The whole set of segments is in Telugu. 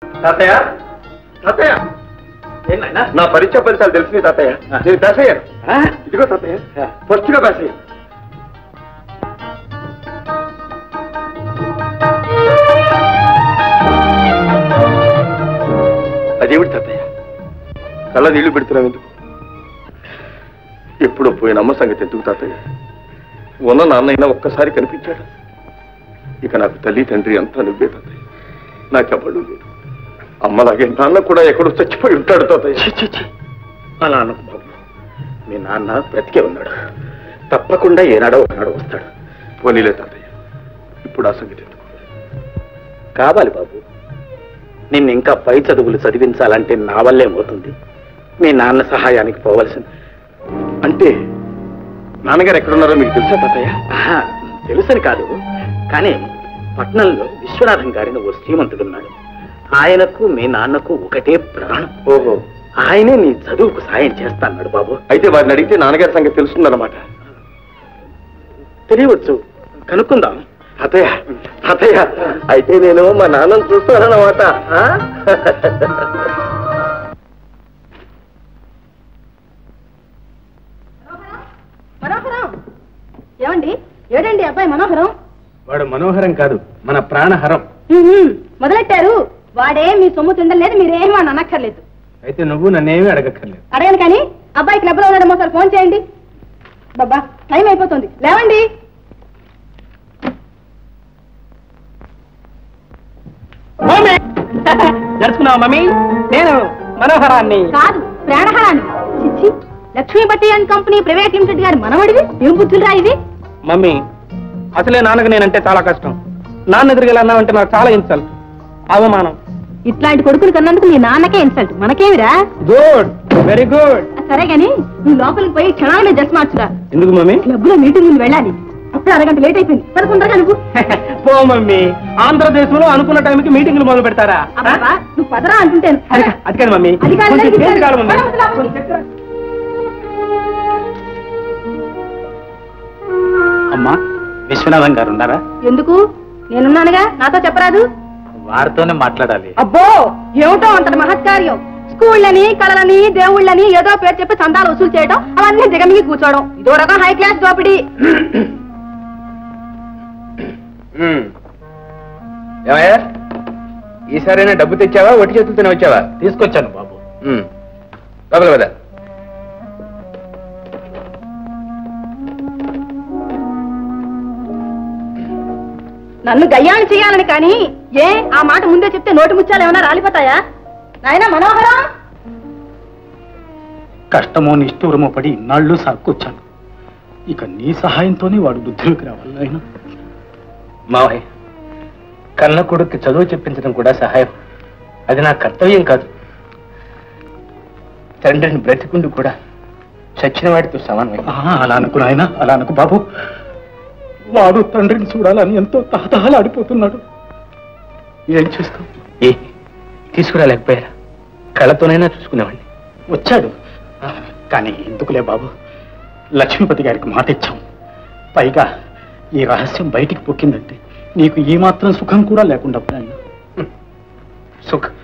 తాతయ్య తాతయ్య నా పరీక్ష ఫలితాలు తెలిసింది తాతయ్య. నేను పాస్ అయ్యాను. ఇదిగో తాతయ్య ఫస్ట్ గా పాస్ అయ్యాను. అదేమిటి తాతయ్య కళ్ళ నీళ్లు పెడుతున్నావు ఎందుకు? ఎప్పుడో పోయిన అమ్మ సంగతి ఎందుకు తాతయ్య? ఉన్న నాన్నైనా ఒక్కసారి కనిపించాడు. ఇక నాకు తల్లి తండ్రి అంతా నువ్వే తాతయ్య. నాకెవ్వడు లేదు. అమ్మలాగే నాన్న కూడా ఎక్కడో చచ్చిపోయి ఉంటాడు తాతయ్య. అలా అన్నకు బాబు, మీ నాన్న బ్రతికే ఉన్నాడు. తప్పకుండా ఏనాడో ఒకనాడు వస్తాడు. పోనీలే తాతయ్య, ఇప్పుడు ఆ సంగతి ఎందుకు? కావాలి బాబు, నిన్ను ఇంకా పై చదువులు చదివించాలంటే నా వల్లేమవుతుంది. మీ నాన్న సహాయానికి పోవలసింది. అంటే నాన్నగారు ఎక్కడున్నారో మీకు తెలుసా తాతయ్య? తెలుసని కాదు, కానీ పట్నంలో విశ్వనాథం గారిని ఓ శ్రీమంతుడున్నాడు. ఆయనకు మీ నాన్నకు ఒకటే ప్రాణం. ఓహో, ఆయనే నీ చదువుకు సాయం చేస్తాన్నాడు బాబు. అయితే వారిని అడిగితే నాన్నగారి సంగతి తెలుస్తుందన్నమాట. తెలియవచ్చు, కనుక్కుందాం. తాతయ్య తాతయ్య, అయితే నేను మా నాన్నను చూస్తానన్నమాట. మనోహరం ఏమండి? ఏడండి అబ్బాయి మనోహరం? వాడు మనోహరం కాదు, మన ప్రాణహరం. మొదలెట్టారు. వాడే మీ సొమ్ము తిండలేదు, మీరేమీ అని అనక్కర్లేదు. అయితే నువ్వు నన్నేమీ అడగక్కర్లేదు. అడగను కానీ అబ్బాయి క్లబ్ లో ఉన్నాడేమో సార్, ఫోన్ చేయండి. బాబా టైం అయిపోతుంది, లేవండి. జరుచుకున్నావా మమ్మీ? నేను మనోహరాన్ని కాదు, ప్రాణహరాన్ని. చిచ్చి, లక్ష్మీ బట్టి అండ్ కంపెనీ ప్రైవేట్ లిమిటెడ్ గారి మనవడివి. ఏం బుద్ధులు రా ఇది? మమ్మీ, అసలే నాన్నకు నేనంటే చాలా కష్టం. నాన్న ఎదురుగా అన్నావంటే నాకు చాలా ఇన్సల్ట్, అవమానం. ఇట్లాంటి కొడుకులు కన్నందుకు మీ నాన్నకే ఇన్సల్ట్, మనకేమిరా? Good, very good. సరే గాని నువ్వు లోపలికి పోయి క్షణాలే డ్రెస్ మార్చురా. ఎందుకు మమ్మీ? క్లబ్ లో మీటింగ్ వెళ్ళాలి. అప్పుడు అరగంట లేట్ అయిపోయింది. పదకొండగా నువ్వు పో మమ్మీ. ఆంధ్రదేశంలో అనుకున్న టైంకి మీటింగ్లు మొదలు పెడతారా? నువ్వు పదరా అంటుంటాను. అది కాదు మమ్మీ, అది కాదు. కొంచెం చేతి కాలు మమ్మీ. అమ్మా, విశ్వనాథం గారు ఉన్నారా? ఎందుకు? నేనున్నానుగా, నాతో చెప్పరాదు? వారితోనే మాట్లాడాలి. అబ్బో, ఏమిటో అంతటి మహత్కార్యం. స్కూళ్ళని, కళలని, దేవుళ్ళని ఏదో పేరు చెప్పి చందాలు వసూలు చేయడం, అవన్నీ దిగమిగి కూర్చోవడం, ఇదో రకం హై క్లాస్ దోపిడీ. ఏమయ్యా, ఈసారైనా డబ్బు తెచ్చావా, ఒట్టి చేతులతోనే వచ్చావా? తీసుకొచ్చాను బాబు. లోపల కదా. నన్ను గయ్యాన్ని చేయాలని కానీ ఏ ఆ మాట ముందే చెప్తే నోటి ముత్యాలు ఏమైనా రాలిపోతాయా? నాయనా మనోహరం, కష్టమో నిష్ఠూరమో పడి ఇన్నాళ్ళు సాక్కొచ్చాను. ఇక నీ సహాయంతోనే వాడు బుద్ధిలోకి రావాలి. ఆయన మావయ్య, కన్న కొడుక్కి చదువు చెప్పించడం కూడా సహాయం. అది నా కర్తవ్యం కాదు. తండ్రిని బ్రతికుండు కూడా చచ్చిన వాడితో సమానమే. అలా అనుకు నాయన, అలా అనుకు బాబు. వాడు తండ్రిని చూడాలని ఎంతో తహతహలాడిపోతున్నాడు. ఏం చేస్తాం? తీసుకురాలేకపోయారా? కళ్ళతోనైనా చూసుకునేవాడిని. వచ్చాడు, కానీ ఎందుకులే బాబు. లక్ష్మీపతి గారికి మాట ఇచ్చాం. పైగా ఈ రహస్యం బయటికి పొక్కిందంటే నీకు ఈ మాత్రం సుఖం కూడా లేకుండా పోయాను. సుఖం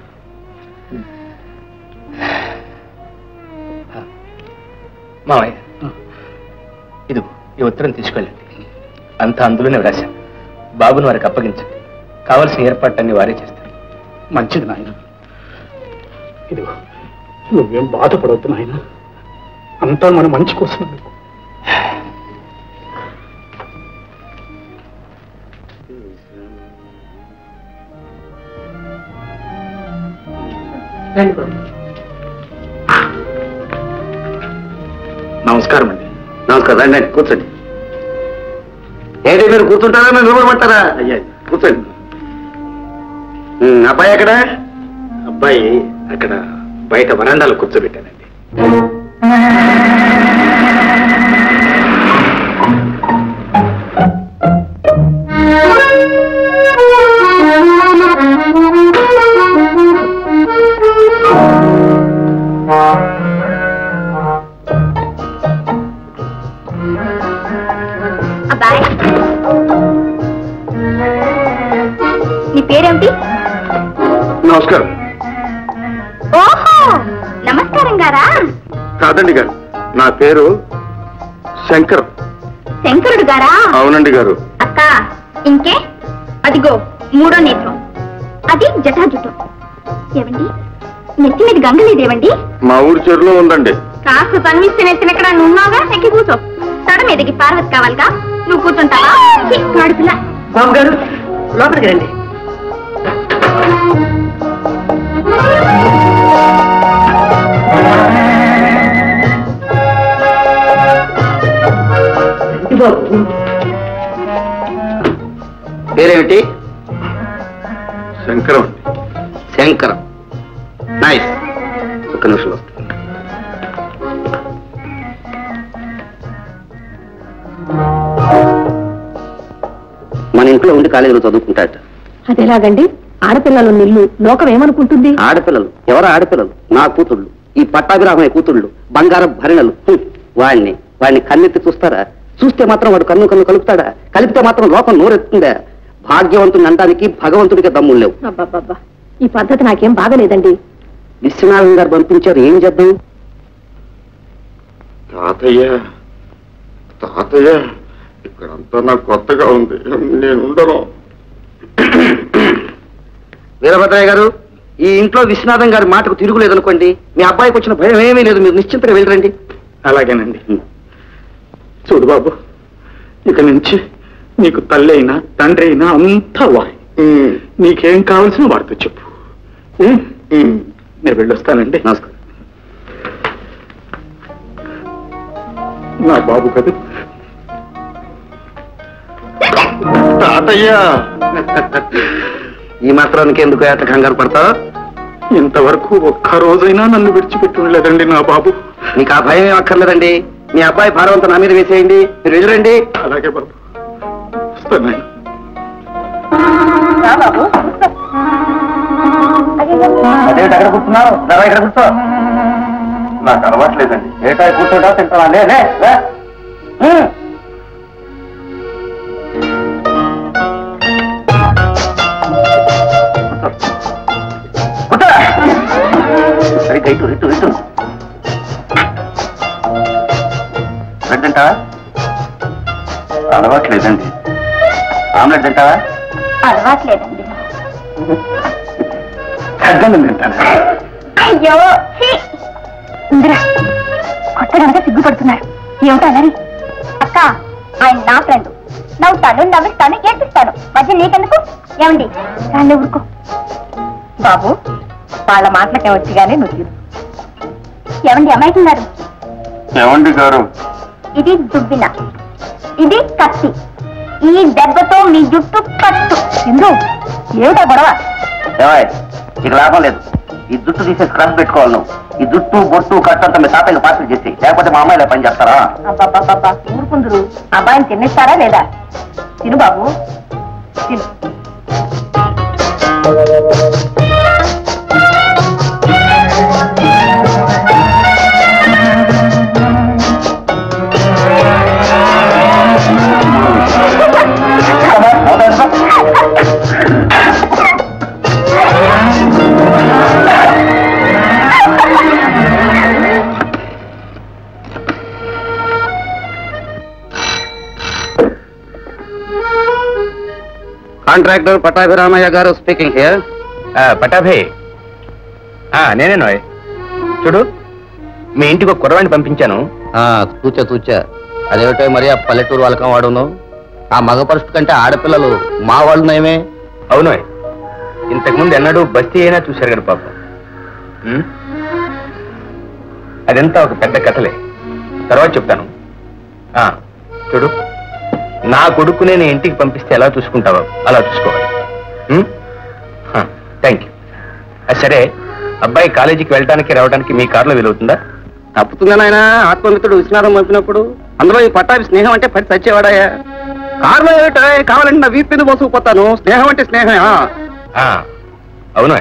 మావయ్య, ఇది ఈ ఉత్తరం తీసుకెళ్ళండి. అంతా అందులోనే వ్రాశాను. బాబుని వారికి అప్పగించండి. కావలసిన ఏర్పాట్లన్నీ వారే చేస్తారు. మంచిది నాయన. ఇదిగో, నువ్వేం బాధపడవద్దు నాయన. అంతా మన మంచి కోసం. నమస్కారం అండి. నమస్కారం. రండి, కూర్చోండి. ఏంటి మీరు కూర్చుంటారా, మీరు నిలబడమంటారా? అయ్యా, కూర్చోండి. అబ్బాయి ఎక్కడ? అబ్బాయి అక్కడ బయట వరండాలో కూర్చోబెట్టానండి. నీ పేరేమిటి? నమస్కారం. ఓహో, నమస్కారం గారా? కాదండి గారు, నా పేరు శంకర్. శంకరుడు గారా? అవునండి గారు. అక్క, ఇంకే అదిగో 3వ నేత్రం, అది జటాజుటం. ఏమండి, నెత్తి మీద గంగ లేదేవండి? మా ఊరి చెరువులో ఉందండి. కాస్త తన్విస్తే నెత్తినక్కడ నున్నావుగా, ఎక్కి కూర్చో. తడ మీదకి పార్వతి కావాలిగా, నువ్వు కూర్చుంటావా? పిల్ల బాబు గారు లోపలికి రండి. పేరేమిటి? శంకరం. శంకరం. నైస్. ఒక్క నిమిషం వస్తుంది. మన ఇంట్లో ఉండి కాలేజీలో చదువుకుంటాట. అదేలాగండి? ఆడపిల్లలు నిల్లు లోకం ఏమనుకుంటుంది? ఆడపిల్లలు? ఎవరు ఆడపిల్లలు? నా కూతుళ్ళు, ఈ పట్టాభిరామయ్య కూతుళ్ళు, బంగారం భరిణలు. వాడిని కన్నెత్తి చూస్తారా? చూస్తే మాత్రం వాడు కన్ను కలుపుతాడా? కలిపితే మాత్రం లోకం నోరెత్తుందా? భాగ్యవంతుని అనడానికి భగవంతుడికి దమ్ములు లేవు. అబ్బబ్బబ్బా, ఈ పద్ధతి నాకేం బాగలేదండి. విశ్వనాథం గారు పంపించారు, ఏం చేద్దాం? తాతయ్య, తాతయ్య, ఇక్కడంతా నాకు కొత్తగా ఉంది, నేను ఉండను. వీరభద్రయ్య గారు, ఈ ఇంట్లో విశ్వనాథం గారి మాటకు తిరుగులేదనుకోండి, మీ అబ్బాయికి వచ్చిన భయం ఏమీ లేదు, మీరు నిశ్చింతగా వెళ్ళరండి. అలాగేనండి. చూడు బాబు, ఇక నుంచి నీకు తల్లి అయినా తండ్రి అయినా అంతా వాయి. నీకేం కావాల్సిన వాడితో చెప్పు. నేను వెళ్ళొస్తానండి. నమస్కారం. నా బాబు కదా తాతయ్య. ఈ మాత్రానికి ఎందుకు ఏట కంగారు పడతా? ఇంతవరకు ఒక్క రోజైనా నన్ను విడిచిపెట్టి ఉండలేదండి నా బాబు. మీకు ఆ భయం ఏం అక్కర్లేదండి. మీ అబ్బాయి భారవంతం నా మీద వేసేయండి, మీరు వెళ్ళరండి. అలాగే బాబు, వస్తాను. అదేంటి అక్కడ కూర్చున్నావు? ఇక్కడ కూర్చో. నాకు అలవాట్లేదండి. ఏటా కూర్చోటా తింటావా? సరిగ్గా ఇటు ఇటు ఇటు. బ్రెడ్ తింటావా? అలవాట్లేదండి. ఆమ్లెట్ తింటావా? అలవాట్లేదండి. తగ్గను తింటాను. అయ్యో, ఇందిరా కొత్తగా సిగ్గుపడుతున్నారు. ఏమిటో అన్నది? అక్క, ఆయన నా ఫ్రెండ్. నవ్వుతాను, నవ్విస్తాను, ఏడ్పిస్తాను. మధ్య నీకెందుకు? ఏమండి, దాన్ని ఊరుకో. బాబు, వాళ్ళ మాటలకే వచ్చి గానీ నువ్వు. ఏమండి అమ్మాయికున్నారు? ఏమండి గారు? ఇది దుబ్బిన, ఇది కత్తి. ఈ దెబ్బతో మీ జుట్టు కట్టు. ఎందు ఏమిటో గొడవ? ఇక లాభం లేదు. ఈ జుట్టు తీసే స్క్రబ్ పెట్టుకోవాలి నువ్వు. ఈ జుట్టు బొట్టు కట్టు అంతా మీ తాతయ్య పార్సల్ చేసి, లేకపోతే మా అమ్మాయిలే పని చేస్తారా? అబ్బాబ్బాబ్బా, ఊరుకుందరు. అబ్బాయిని తిన్నిస్తారా లేదా? తిను బాబు, తిను. కాంట్రాక్టర్ పట్టాభిరామయ్య గారు స్పీకింగ్ హియర్. పటాభే, నేనే నోయ్. చూడు, మీ ఇంటికి ఒక కుర్రవాడిని పంపించాను. తూచా అదేమిటో మరి ఆ పల్లెటూరు వాళ్ళకం వాడును. ఆ మగ పరుషుడు కంటే ఆడపిల్లలు మా వాళ్ళు నయమే. అవును, ఇంతకుముందు ఎన్నడూ బస్తీ అయినా చూశారు కదా పాపం. అదంతా ఒక పెద్ద కథలే, తర్వాత చెప్తాను. చూడు, నా కొడుకునే నీ ఇంటికి పంపిస్తే ఎలా చూసుకుంటావో అలా చూసుకోవాలి. Thank you. సరే, అబ్బాయి కాలేజీకి వెళ్ళడానికి రావడానికి మీ కారులో వీలవుతుందా? తప్పుతుందని ఆయన ఆత్మమిత్రుడు విశ్వనాథం పంపినప్పుడు. అందులో ఈ పట్టాభి స్నేహం అంటే పది చచ్చేవాడాయా? కారులో ఏమిటో కావాలంటే నా వీపు మీద మోసుకుపోతాను. స్నేహం అంటే స్నేహమే. అవును,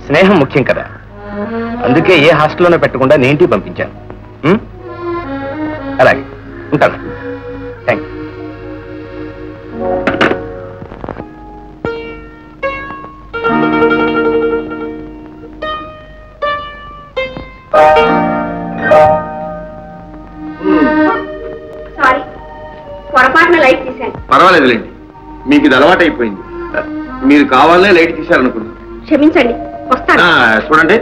స్నేహం ముఖ్యం కదా. అందుకే ఏ హాస్టల్లోనే పెట్టకుండా నేను ఇంటికి పంపించాను. అలాగే ఉంటాను. Thank you. తీశాను. పర్వాలేదులేండి, మీకు ఇది అలవాటు అయిపోయింది. మీరు కావాలనే లైట్ తీశారనుకున్నాను. క్షమించండి, వస్తాను. చూడండి,